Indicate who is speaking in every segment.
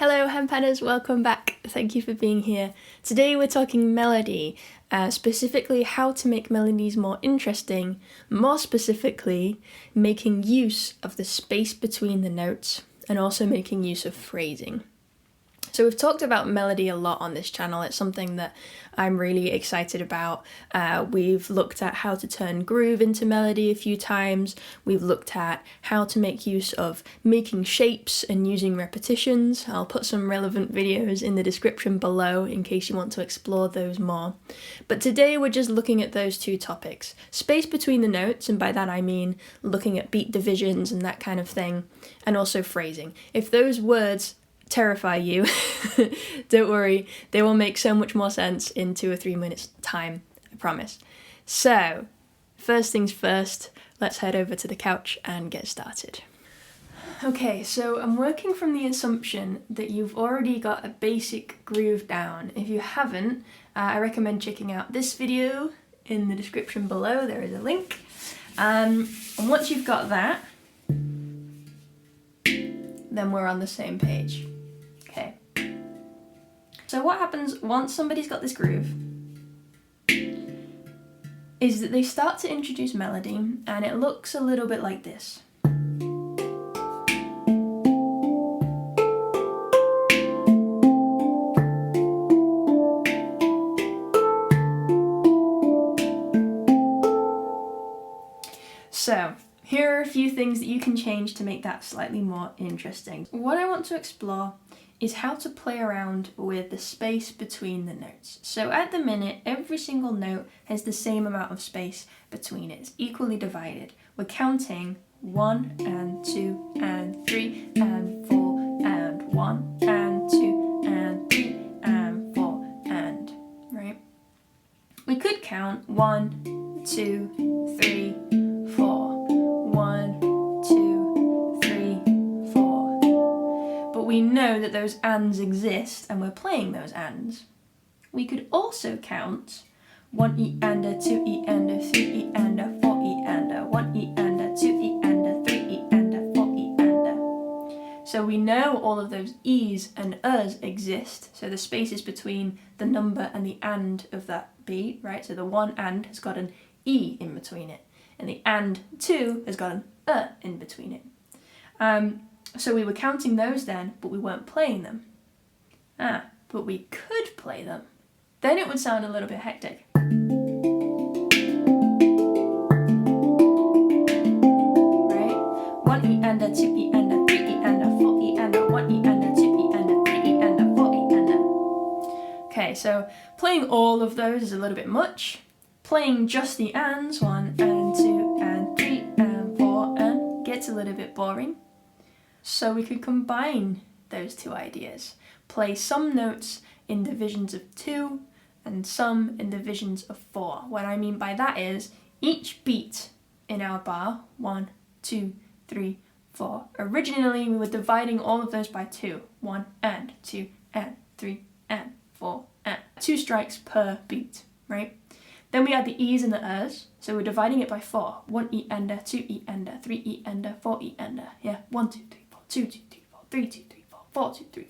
Speaker 1: Hello Handpanners, welcome back. Thank you for being here. Today we're talking melody, specifically how to make melodies more interesting, more specifically making use of the space between the notes and also making use of phrasing. So we've talked about melody a lot on this channel. It's something that I'm really excited about. We've looked at how to turn groove into melody a few times. We've looked at how to make use of making shapes and using repetitions. I'll put some relevant videos in the description below in case you want to explore those more. But today we're just looking at those two topics. Space between the notes, and by that I mean looking at beat divisions and that kind of thing, and also phrasing. If those words terrify you, don't worry, they will make so much more sense in 2 or 3 minutes time, I promise. So, first things first, let's head over to the couch and get started. Okay, so I'm working from the assumption that you've already got a basic groove down. If you haven't, I recommend checking out this video in the description below, there is a link. And once you've got that, then we're on the same page. Okay. So what happens once somebody's got this groove is that they start to introduce melody, and it looks a little bit like this. So, here are a few things that you can change to make that slightly more interesting. What I want to explore is how to play around with the space between the notes. So at the minute, every single note has the same amount of space between it. It's equally divided. We're counting 1 and 2 and 3 and 4 and 1 and 2 and 3 and 4 and, right? We could count 1, 2, 3, 4. 1, 2, 3, 4. But we know that those ands exist and we're playing those ands. We could also count 1 E and a 2 E and a 3 E and a 4 E and a 1 E and a 2 E and a 3 E and a 4 E and a. So we know all of those E's and U's exist. So the spaces between the number and the and of that beat, right? So the one and has got an E in between it. And the and 2 has got an in between it. So we were counting those then, but we weren't playing them. But we could play them. Then it would sound a little bit hectic. Right? 1 E and a 2 E and a 3 E and a 4 E and a 1 E and a 2 E and a 3 E and a 4 E and a. Okay, so playing all of those is a little bit much. Playing just the ands, 1 and 2 and 3 and 4 and, gets a little bit boring. So we could combine those two ideas. Play some notes in divisions of 2 and some in divisions of 4. What I mean by that is each beat in our bar, 1, 2, 3, 4. Originally we were dividing all of those by 2. 1 and 2 and 3 and 4 and. 2 strikes per beat, right? Then we add the E's and the U's, so we're dividing it by 4. 1 E and a, 2 E and a, 3 E and a, 4 E and a. Yeah, 1, 2, 3, 4, 2, 2, 3, 4, 3, 2, 3, 4, 4, 2, 3,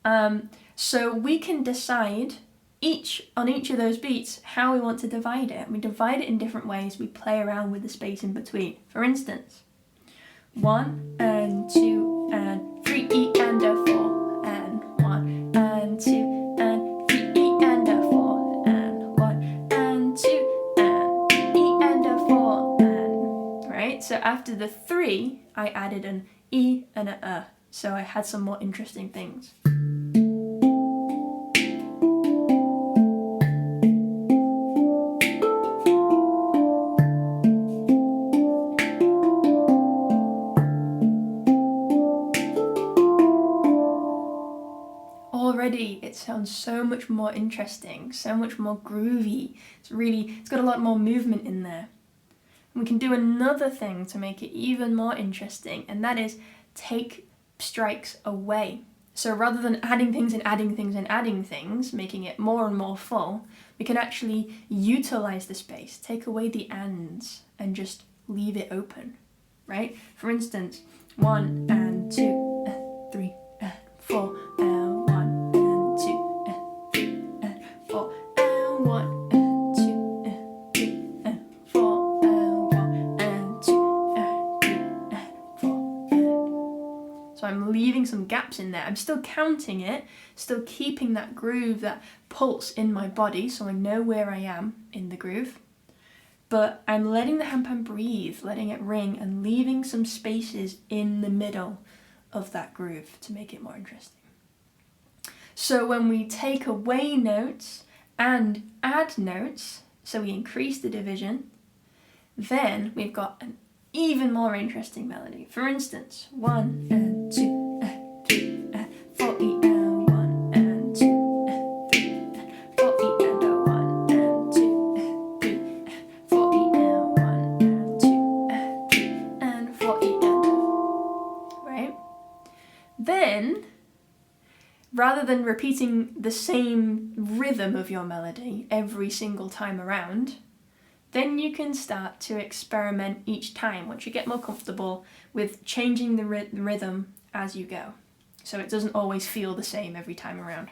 Speaker 1: 4. So we can decide on each of those beats how we want to divide it. We divide it in different ways. We play around with the space in between. For instance, 1 and 2 and 3 E and a 4 and 1 and 2 and 3 E and a 4 and 1 and 2 and 3 E and a 4 and, right? So after the 3, I added an E and a. So I had some more interesting things. Already it sounds so much more interesting, so much more groovy. It's got a lot more movement in there. And we can do another thing to make it even more interesting, and that is take strikes away. So rather than adding things and adding things and adding things, making it more and more full, we can actually utilize the space, take away the ands, and just leave it open, right? For instance, 1 and 2 and 3 and leaving some gaps in there. I'm still counting it, still keeping that groove, that pulse in my body, so I know where I am in the groove. But I'm letting the handpan breathe, letting it ring, and leaving some spaces in the middle of that groove to make it more interesting. So when we take away notes and add notes, so we increase the division, then we've got an even more interesting melody. For instance, 1 and 2 and 3 and 4 E and 1 and 2 and 3 and 4 E and 1 and 2 and 3 and 4 E and 1 and 2 and 3 and 4 E and right? Then, rather than repeating the same rhythm of your melody every single time around, then you can start to experiment each time once you get more comfortable with changing the rhythm as you go, so it doesn't always feel the same every time around.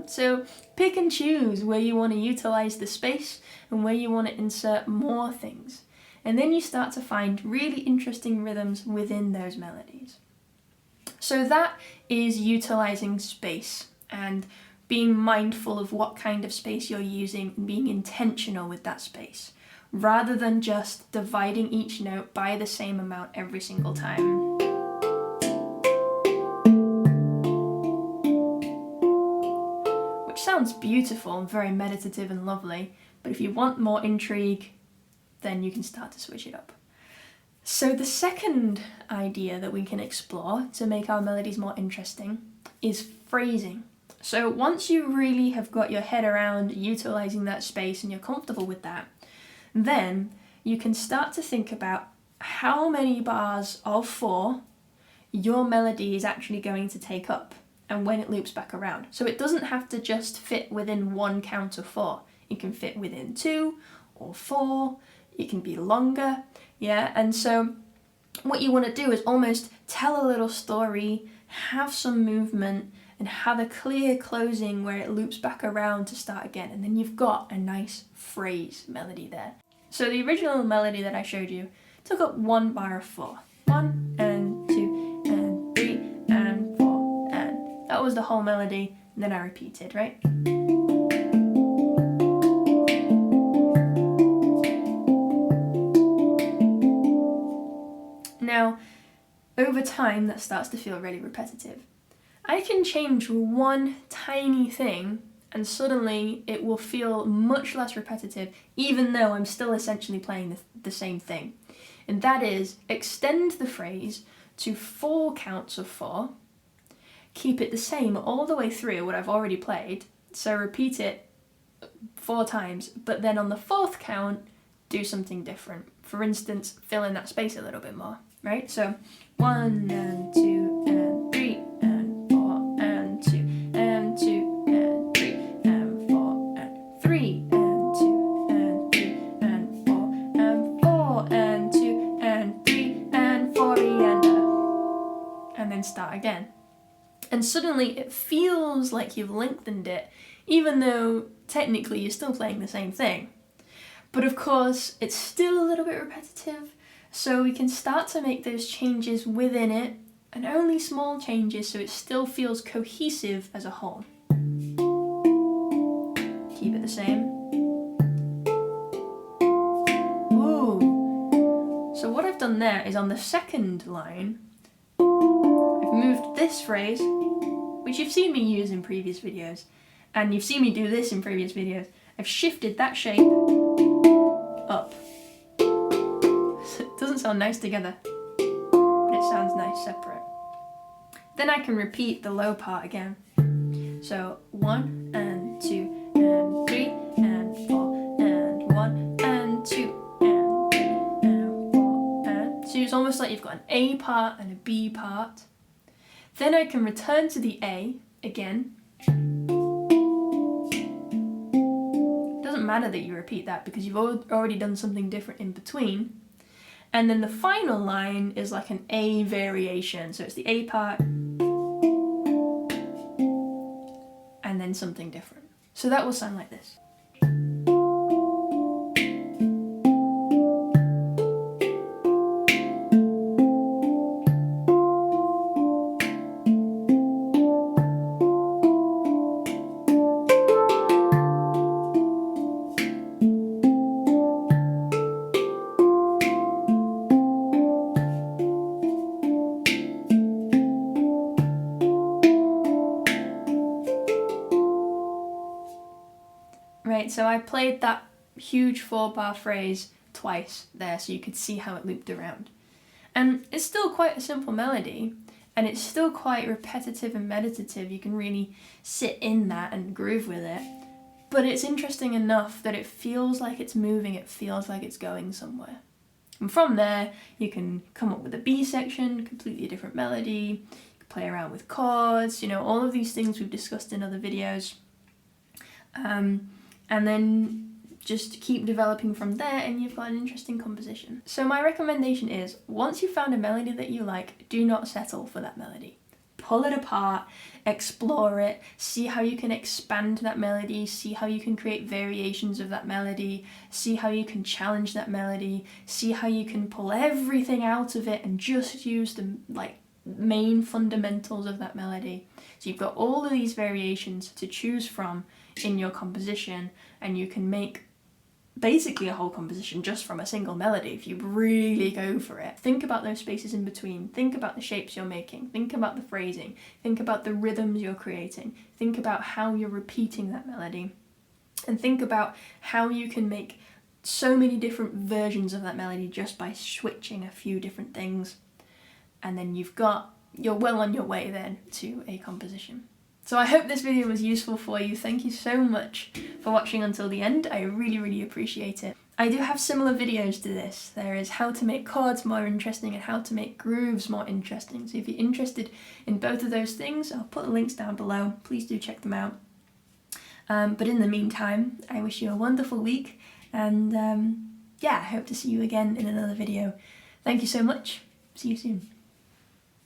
Speaker 1: So pick and choose where you want to utilize the space and where you want to insert more things. And then you start to find really interesting rhythms within those melodies. So that is utilizing space and being mindful of what kind of space you're using and being intentional with that space, rather than just dividing each note by the same amount every single time. Sounds beautiful and very meditative and lovely, but if you want more intrigue, then you can start to switch it up. So the second idea that we can explore to make our melodies more interesting is phrasing. So once you really have got your head around utilizing that space and you're comfortable with that, then you can start to think about how many bars of 4 your melody is actually going to take up, and when it loops back around. So it doesn't have to just fit within one count of 4. It can fit within 2 or 4. It can be longer, yeah? And so what you want to do is almost tell a little story, have some movement, and have a clear closing where it loops back around to start again. And then you've got a nice phrase melody there. So the original melody that I showed you took up 1 bar of 4. 1 and 2 and 3 and 4 and that was the whole melody, and then I repeated, right? Now, over time, that starts to feel really repetitive. I can change one tiny thing, and suddenly it will feel much less repetitive, even though I'm still essentially playing the same thing. And that is, extend the phrase to 4 counts of 4, keep it the same all the way through what I've already played, so repeat it 4 times, but then on the 4th count, do something different. For instance, fill in that space a little bit more, right? So 1 and 2 and 3 and 4 and 2 and 2 and 3 and 4 and 3 and 2 and 3 and 4 and 4 and 2 and 3 and 4 and then start again. And suddenly it feels like you've lengthened it, even though technically you're still playing the same thing. But of course, it's still a little bit repetitive, so we can start to make those changes within it, and only small changes so it still feels cohesive as a whole. Keep it the same. Ooh. So what I've done there is on the second line, I've moved this phrase, which you've seen me use in previous videos, and you've seen me do this in previous videos. I've shifted that shape up. It doesn't sound nice together, but it sounds nice separate. Then I can repeat the low part again. So 1 and 2 and 3 and 4 and 1 and 2 and 3 and 4 and. So it's almost like you've got an A part and a B part. Then I can return to the A again. It doesn't matter that you repeat that because you've already done something different in between. And then the final line is like an A variation. So it's the A part and then something different. So that will sound like this. Right, so I played that huge 4-bar phrase twice there so you could see how it looped around. And it's still quite a simple melody, and it's still quite repetitive and meditative. You can really sit in that and groove with it. But it's interesting enough that it feels like it's moving, it feels like it's going somewhere. And from there, you can come up with a B section, completely different melody, you can play around with chords, you know, all of these things we've discussed in other videos. And then just keep developing from there and you've got an interesting composition. So my recommendation is, once you've found a melody that you like, do not settle for that melody. Pull it apart, explore it, see how you can expand that melody, see how you can create variations of that melody, see how you can challenge that melody, see how you can pull everything out of it and just use the main fundamentals of that melody. So you've got all of these variations to choose from in your composition, and you can make basically a whole composition just from a single melody if you really go for it. Think about those spaces in between, think about the shapes you're making, think about the phrasing, think about the rhythms you're creating, think about how you're repeating that melody, and think about how you can make so many different versions of that melody just by switching a few different things. And then you're well on your way then to a composition. So I hope this video was useful for you. Thank you so much for watching until the end. I really, really appreciate it. I do have similar videos to this. There is how to make chords more interesting and how to make grooves more interesting. So if you're interested in both of those things, I'll put the links down below. Please do check them out. But in the meantime, I wish you a wonderful week, and yeah, I hope to see you again in another video. Thank you so much. See you soon.